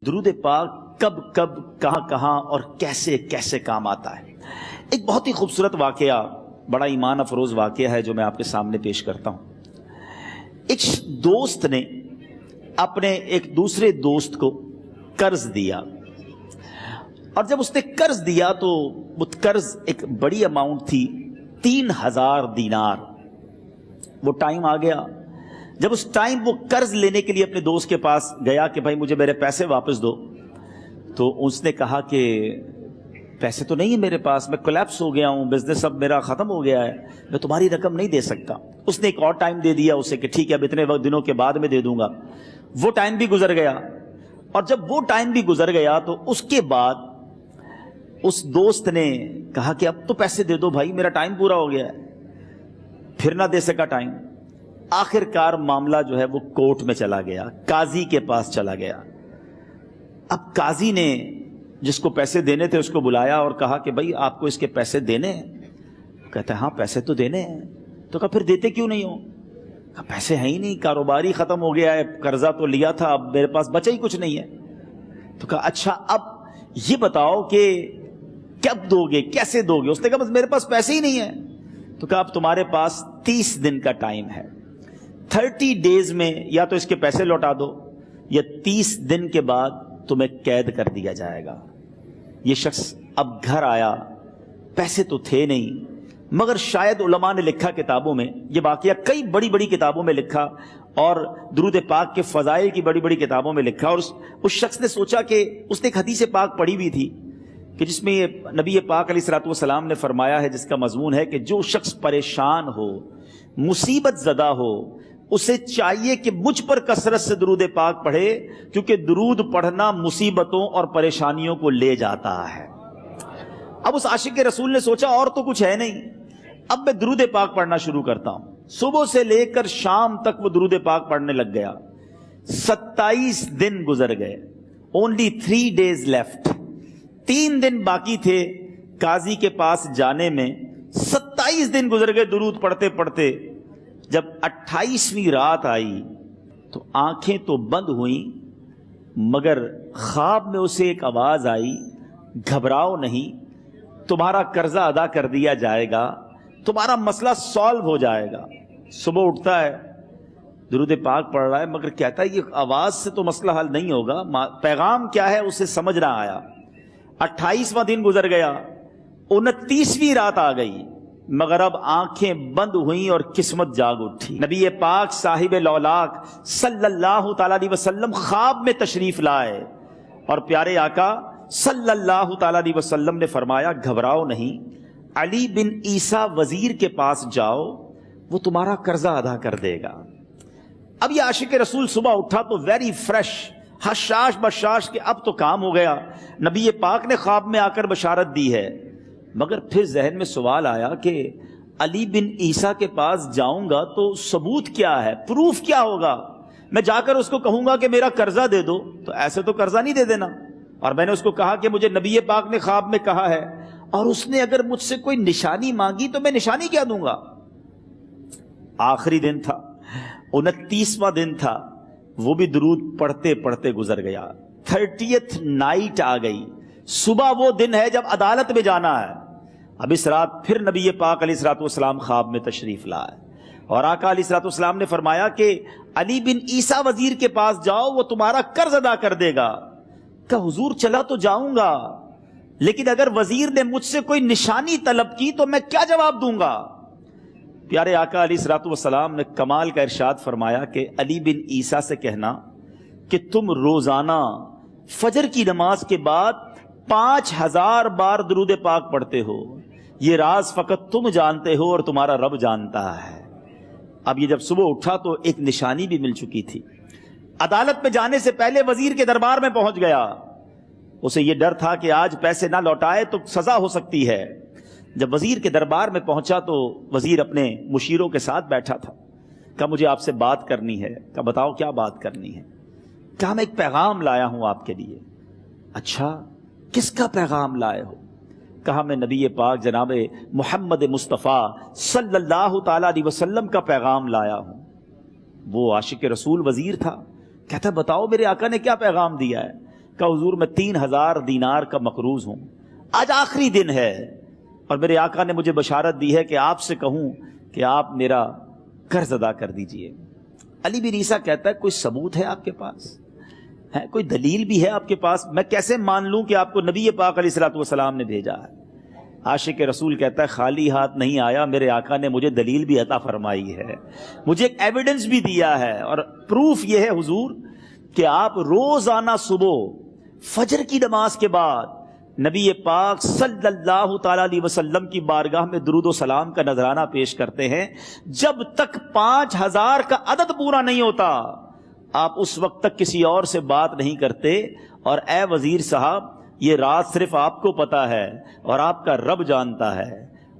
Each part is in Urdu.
درود پاک کب کب کہاں کہاں اور کیسے کیسے کام آتا ہے۔ ایک بہت ہی خوبصورت واقعہ، بڑا ایمان افروز واقعہ ہے جو میں آپ کے سامنے پیش کرتا ہوں۔ ایک دوست نے اپنے ایک دوسرے دوست کو قرض دیا، اور جب اس نے قرض دیا تو وہ قرض ایک بڑی اماؤنٹ تھی، 3000 دینار۔ وہ ٹائم آ گیا جب اس ٹائم وہ قرض لینے کے لیے اپنے دوست کے پاس گیا کہ بھائی مجھے میرے پیسے واپس دو، تو اس نے کہا کہ پیسے تو نہیں ہے میرے پاس، میں کولیپس ہو گیا ہوں، بزنس اب میرا ختم ہو گیا ہے، میں تمہاری رقم نہیں دے سکتا۔ اس نے ایک اور ٹائم دے دیا اسے کہ ٹھیک ہے اب اتنے دنوں کے بعد میں دے دوں گا۔ وہ ٹائم بھی گزر گیا، اور جب وہ ٹائم بھی گزر گیا تو اس کے بعد اس دوست نے کہا کہ اب تو پیسے دے دو بھائی، میرا ٹائم پورا ہو گیا ہے۔ پھر نہ دے سکا ٹائم۔ آخر کار معاملہ جو ہے وہ کورٹ میں چلا گیا، قاضی کے پاس چلا گیا۔ اب قاضی نے جس کو پیسے دینے تھے اس کو بلایا اور کہا کہ بھائی آپ کو اس کے پیسے دینے ہیں؟ کہتا ہے ہاں پیسے تو دینے ہیں۔ تو کہا پھر دیتے کیوں نہیں ہو؟ کہا پیسے ہیں ہی نہیں، کاروبار ہی ختم ہو گیا ہے، قرضہ تو لیا تھا، اب میرے پاس بچا ہی کچھ نہیں ہے۔ تو کہا اچھا اب یہ بتاؤ کہ کب دو گے، کیسے دو گے؟ اس نے کہا بس میرے پاس پیسے ہی نہیں ہیں۔ تو کہا اب تمہارے پاس 30 دن کا ٹائم ہے، 30 ڈیز میں یا تو اس کے پیسے لوٹا دو یا 30 دن کے بعد تمہیں قید کر دیا جائے گا۔ یہ شخص اب گھر آیا، پیسے تو تھے نہیں، مگر شاید علماء نے لکھا کتابوں میں، یہ واقعہ کئی بڑی بڑی کتابوں میں لکھا اور درود پاک کے فضائل کی بڑی بڑی کتابوں میں لکھا، اور اس شخص نے سوچا کہ اس نے ایک حدیث پاک پڑھی ہوئی تھی کہ جس میں یہ نبی پاک علیہ الصلوۃ والسلام نے فرمایا ہے، جس کا مضمون ہے کہ جو شخص پریشان ہو، مصیبت زدہ ہو، اسے چاہیے کہ مجھ پر کثرت سے درود پاک پڑھے، کیونکہ درود پڑھنا مصیبتوں اور پریشانیوں کو لے جاتا ہے۔ اب اس عاشق رسول نے سوچا اور تو کچھ ہے نہیں، اب میں درود پاک پڑھنا شروع کرتا ہوں۔ صبح سے لے کر شام تک وہ درود پاک پڑھنے لگ گیا۔ 27 دن گزر گئے، only 3 days left، 3 دن باقی تھے قاضی کے پاس جانے میں۔ 27 دن گزر گئے درود پڑھتے پڑھتے۔ جب 28ویں رات آئی تو آنکھیں تو بند ہوئیں، مگر خواب میں اسے ایک آواز آئی، گھبراؤ نہیں، تمہارا قرضہ ادا کر دیا جائے گا، تمہارا مسئلہ سالو ہو جائے گا۔ صبح اٹھتا ہے، درود پاک پڑھ رہا ہے، مگر کہتا ہے یہ آواز سے تو مسئلہ حل نہیں ہوگا، پیغام کیا ہے اسے سمجھ نہ آیا۔ 28واں دن گزر گیا، 29ویں رات آ گئی، مگر اب آنکھیں بند ہوئیں اور قسمت جاگ اٹھی۔ نبی پاک صاحب لولاک صلی اللہ تعالی علیہ وسلم خواب میں تشریف لائے، اور پیارے آقا صلی اللہ تعالی علیہ وسلم نے فرمایا گھبراؤ نہیں، علی بن عیسیٰ وزیر کے پاس جاؤ، وہ تمہارا قرضہ ادا کر دے گا۔ اب یہ عاشق رسول صبح اٹھا تو ویری فریش، حشاش بشاش کہ اب تو کام ہو گیا، نبی پاک نے خواب میں آ کر بشارت دی ہے۔ مگر پھر ذہن میں سوال آیا کہ علی بن عیسیٰ کے پاس جاؤں گا تو ثبوت کیا ہے، پروف کیا ہوگا؟ میں جا کر اس کو کہوں گا کہ میرا قرضہ دے دو تو ایسے تو قرضہ نہیں دے دینا، اور میں نے اس کو کہا کہ مجھے نبی پاک نے خواب میں کہا ہے، اور اس نے اگر مجھ سے کوئی نشانی مانگی تو میں نشانی کیا دوں گا؟ آخری دن تھا، 29واں دن تھا، وہ بھی درود پڑھتے پڑھتے گزر گیا۔ 30th نائٹ آ گئی، صبح وہ دن ہے جب عدالت میں جانا ہے۔ اب اس رات پھر نبی پاک علیہ الصلوۃ والسلام خواب میں تشریف لائے، اور آقا علیہ الصلوۃ والسلام نے فرمایا کہ علی بن عیسیٰ وزیر کے پاس جاؤ، وہ تمہارا قرض ادا کر دے گا۔ کہ حضور چلا تو جاؤں گا، لیکن اگر وزیر نے مجھ سے کوئی نشانی طلب کی تو میں کیا جواب دوں گا؟ پیارے آقا علیہ الصلوۃ والسلام نے کمال کا ارشاد فرمایا کہ علی بن عیسیٰ سے کہنا کہ تم روزانہ فجر کی نماز کے بعد 5000 بار درود پاک پڑھتے ہو، یہ راز فقط تم جانتے ہو اور تمہارا رب جانتا ہے۔ اب یہ جب صبح اٹھا تو ایک نشانی بھی مل چکی تھی۔ عدالت میں جانے سے پہلے وزیر کے دربار میں پہنچ گیا، اسے یہ ڈر تھا کہ آج پیسے نہ لوٹائے تو سزا ہو سکتی ہے۔ جب وزیر کے دربار میں پہنچا تو وزیر اپنے مشیروں کے ساتھ بیٹھا تھا۔ کہا مجھے آپ سے بات کرنی ہے۔ کہا بتاؤ کیا بات کرنی ہے؟ کہا میں ایک پیغام لایا ہوں آپ کے لیے۔ اچھا کس کا پیغام لائے ہو؟ کہا میں نبی پاک جناب محمد مصطفیٰ صلی اللہ تعالی علیہ وسلم کا پیغام لایا ہوں۔ وہ عاشق رسول وزیر تھا، کہتا بتاؤ میرے آقا نے کیا پیغام دیا ہے؟ کہا حضور میں 3000 دینار کا مقروض ہوں، آج آخری دن ہے اور میرے آقا نے مجھے بشارت دی ہے کہ آپ سے کہوں کہ آپ میرا قرض ادا کر دیجئے۔ علی بن عیسیٰ کہتا ہے کوئی ثبوت ہے آپ کے پاس؟ ہے کوئی دلیل بھی ہے آپ کے پاس؟ میں کیسے مان لوں کہ آپ کو نبی پاک علیہ الصلوۃ والسلام نے بھیجا ہے؟ عاشق رسول کہتا ہے خالی ہاتھ نہیں آیا، میرے آقا نے مجھے دلیل بھی عطا فرمائی ہے، مجھے ایک ایویڈنس بھی دیا ہے، اور پروف یہ ہے حضور کہ آپ روزانہ صبح فجر کی نماز کے بعد نبی پاک صلی اللہ تعالی علیہ وسلم کی بارگاہ میں درود و سلام کا نذرانہ پیش کرتے ہیں۔ جب تک 5000 کا عدد پورا نہیں ہوتا آپ اس وقت تک کسی اور سے بات نہیں کرتے، اور اے وزیر صاحب یہ راز صرف آپ کو پتا ہے اور آپ کا رب جانتا ہے۔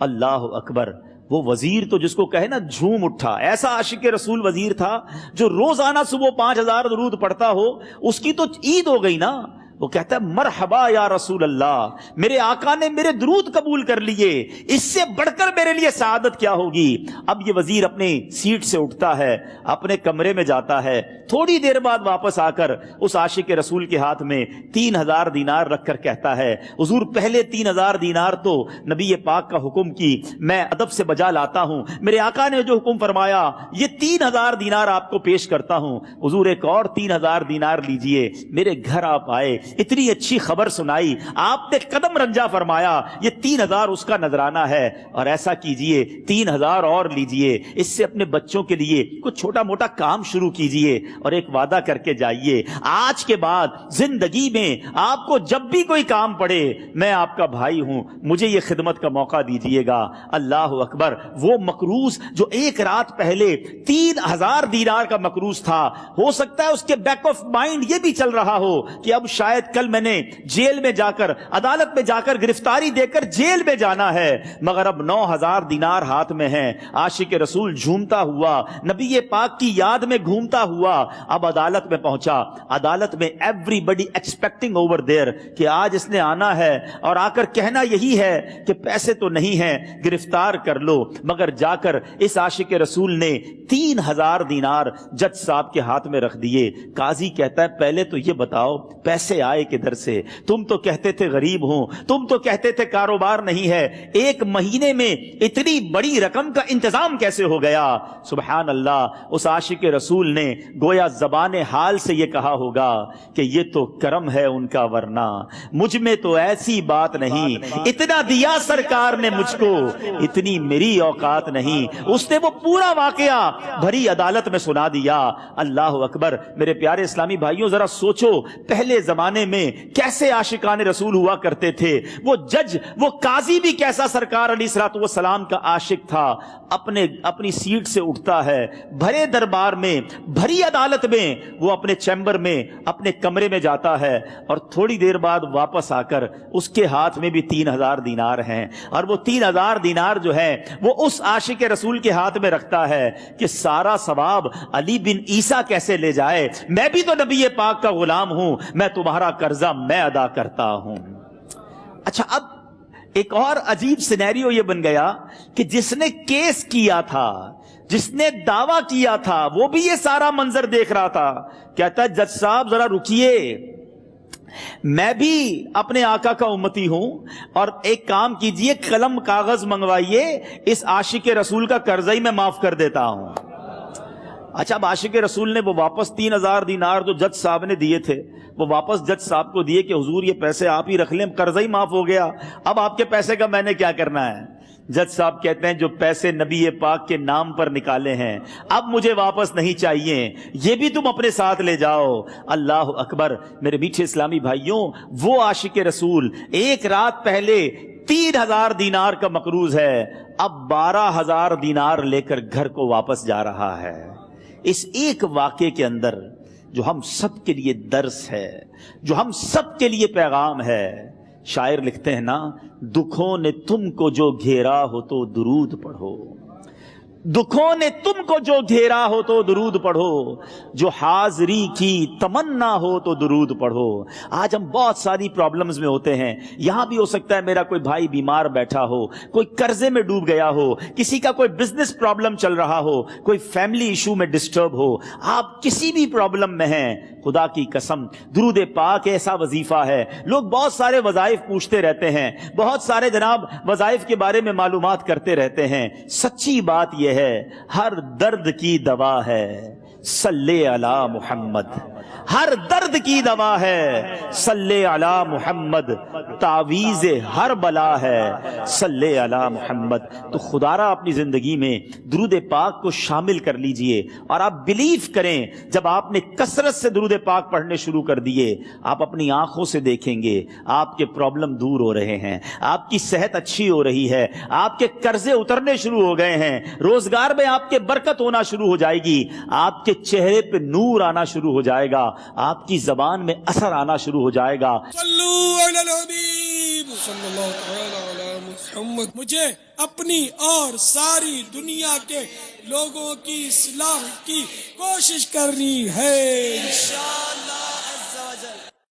اللہ اکبر! وہ وزیر تو جس کو کہے نا جھوم اٹھا، ایسا عاشق رسول وزیر تھا جو روزانہ صبح 5000 درود پڑھتا ہو، اس کی تو عید ہو گئی نا۔ وہ کہتا ہے مرحبا یا رسول اللہ، میرے آقا نے میرے درود قبول کر لیے، اس سے بڑھ کر میرے لیے سعادت کیا ہوگی۔ اب یہ وزیر اپنی سیٹ سے اٹھتا ہے، اپنے کمرے میں جاتا ہے، تھوڑی دیر بعد واپس آ کر اس عاشق رسول کے ہاتھ میں 3000 دینار رکھ کر کہتا ہے حضور پہلے 3000 دینار تو نبی پاک کا حکم کی میں ادب سے بجا لاتا ہوں، میرے آقا نے جو حکم فرمایا یہ 3000 دینار آپ کو پیش کرتا ہوں، حضور ایک اور 3000 دینار لیجئے۔ میرے گھر آپ آئے، اتنی اچھی خبر سنائی، آپ نے قدم رنجا فرمایا، یہ 3000 اس کا نذرانہ ہے، اور ایسا کیجئے 3000 اور لیجئے، اس سے اپنے بچوں کے لیے کچھ چھوٹا موٹا کام شروع کیجئے، اور ایک وعدہ کر کے جائیے آج کے بعد زندگی میں آپ کو جب بھی کوئی کام پڑے میں آپ کا بھائی ہوں، مجھے یہ خدمت کا موقع دیجئے گا۔ اللہ اکبر! وہ مقروض جو ایک رات پہلے 3000 دینار کا مقروض تھا، ہو سکتا ہے اس کے بیک آف مائنڈ یہ بھی چل رہا ہو کہ اب شاید کل میں نے جیل میں جا کر عدالت میں جا کر گرفتاری دے کر جیل میں جانا ہے، مگر اب 9000 دینار ہاتھ میں ہیں۔ عاشق رسول جھومتا ہوا نبی پاک کی یاد میں گھومتا ہوا اب عدالت میں پہنچا۔ عدالت میں ایوری بڈی ایکسپیکٹنگ اوور دیر کہ آج اس نے آنا ہے اور آ کر کہنا یہی ہے کہ پیسے تو نہیں ہیں، گرفتار کر لو، مگر جا کر اس عاشق رسول نے 3000 دینار جج صاحب کے ہاتھ میں رکھ دیے۔ قاضی کہتا ہے پہلے تو یہ بتاؤ پیسے آئے کدھر سے؟ تم تو کہتے تھے غریب ہوں، تم تو کہتے تھے کاروبار نہیں ہے، ایک مہینے میں اتنی بڑی رقم کا انتظام کیسے ہو گیا؟ سبحان اللہ! اس عاشق رسول نے گویا زبان حال سے یہ کہا ہوگا کہ یہ تو کرم ہے ان کا، ورنہ مجھ میں تو ایسی بات نہیں، اتنا دیا سرکار نے مجھ کو، اتنی میری اوقات نہیں۔ اس نے وہ پورا واقعہ بھری عدالت میں سنا دیا۔ اللہ اکبر! میرے پیارے اسلامی بھائیوں ذرا سوچو پہلے زمانے میں کیسے عاشقان رسول ہوا کرتے تھے، وہ جج وہ قاضی بھی کیسا سرکار علیہ الصلوۃ والسلام کا عاشق تھا۔ اپنی سیٹ سے اٹھتا ہے، بھرے دربار میں بھری عدالت میں وہ اپنے چیمبر میں اپنے کمرے میں جاتا ہے، اور تھوڑی دیر بعد واپس آ کر اس کے ہاتھ میں بھی 3000 دینار ہیں، اور وہ 3000 دینار جو ہے وہ اس عاشق رسول کے ہاتھ میں رکھتا ہے کہ سارا ثواب علی بن عیسیٰ کیسے لے جائے، میں بھی تو نبی پاک کا غلام ہوں، میں تمہارا قرضہ میں ادا کرتا ہوں۔ اچھا اب ایک اور عجیب سینیریو یہ بن گیا کہ جس نے کیس کیا تھا، جس نے دعویٰ کیا تھا، وہ بھی یہ سارا منظر دیکھ رہا تھا۔ کہتا ہے جج صاحب ذرا رکیے، میں بھی اپنے آقا کا امتی ہوں، اور ایک کام کیجئے قلم کاغذ منگوائیے، اس عاشق رسول کا قرضہ ہی میں معاف کر دیتا ہوں۔ اچھا اب عاشق رسول نے وہ واپس 3000 دینار جو جج صاحب نے دیے تھے وہ واپس جج صاحب کو دیے کہ حضور یہ پیسے آپ ہی رکھ لیں، قرضہ ہی معاف ہو گیا، اب آپ کے پیسے کا میں نے کیا کرنا ہے؟ جج صاحب کہتے ہیں جو پیسے نبی پاک کے نام پر نکالے ہیں اب مجھے واپس نہیں چاہیے، یہ بھی تم اپنے ساتھ لے جاؤ۔ اللہ اکبر! میرے میٹھے اسلامی بھائیوں، وہ عاشق رسول ایک رات پہلے 3000 دینار کا مقروض ہے، اب 12000 دینار لے کر گھر کو واپس جا رہا ہے۔ اس ایک واقعے کے اندر جو ہم سب کے لیے درس ہے، جو ہم سب کے لیے پیغام ہے، شاعر لکھتے ہیں نا، دکھوں نے تم کو جو گھیرا ہو تو درود پڑھو، دکھوں نے تم کو جو گھیرا ہو تو درود پڑھو، جو حاضری کی تمنا ہو تو درود پڑھو۔ آج ہم بہت ساری پرابلمز میں ہوتے ہیں، یہاں بھی ہو سکتا ہے میرا کوئی بھائی بیمار بیٹھا ہو، کوئی قرضے میں ڈوب گیا ہو، کسی کا کوئی بزنس پرابلم چل رہا ہو، کوئی فیملی ایشو میں ڈسٹرب ہو، آپ کسی بھی پرابلم میں ہیں، خدا کی قسم درود پاک ایسا وظیفہ ہے. لوگ بہت سارے وظائف پوچھتے رہتے ہیں, بہت سارے جناب وظائف کے بارے میں معلومات کرتے رہتے ہیں. سچی بات یہ ہے ہر درد کی دوا ہے صلی علی محمد. ہر درد کی دوا ہے صلی علی محمد. تعویذ ہر بلا ہے صلی علی محمد. تو خدا را اپنی زندگی میں درود پاک کو شامل کر لیجئے, اور آپ بلیو کریں جب آپ نے کثرت سے درود پاک پڑھنے شروع کر دیے, آپ اپنی آنکھوں سے دیکھیں گے آپ کے پرابلم دور ہو رہے ہیں, آپ کی صحت اچھی ہو رہی ہے, آپ کے قرضے اترنے شروع ہو گئے ہیں, روزگار میں آپ کے برکت ہونا شروع ہو جائے گی, آپ کے چہرے پہ نور آنا شروع ہو جائے گا, آپ کی زبان میں اثر آنا شروع ہو جائے گا. صلو علی الحبیب صلی اللہ تعالی علی محمد. مجھے اپنی اور ساری دنیا کے لوگوں کی اصلاح کی کوشش کرنی ہے انشاءاللہ.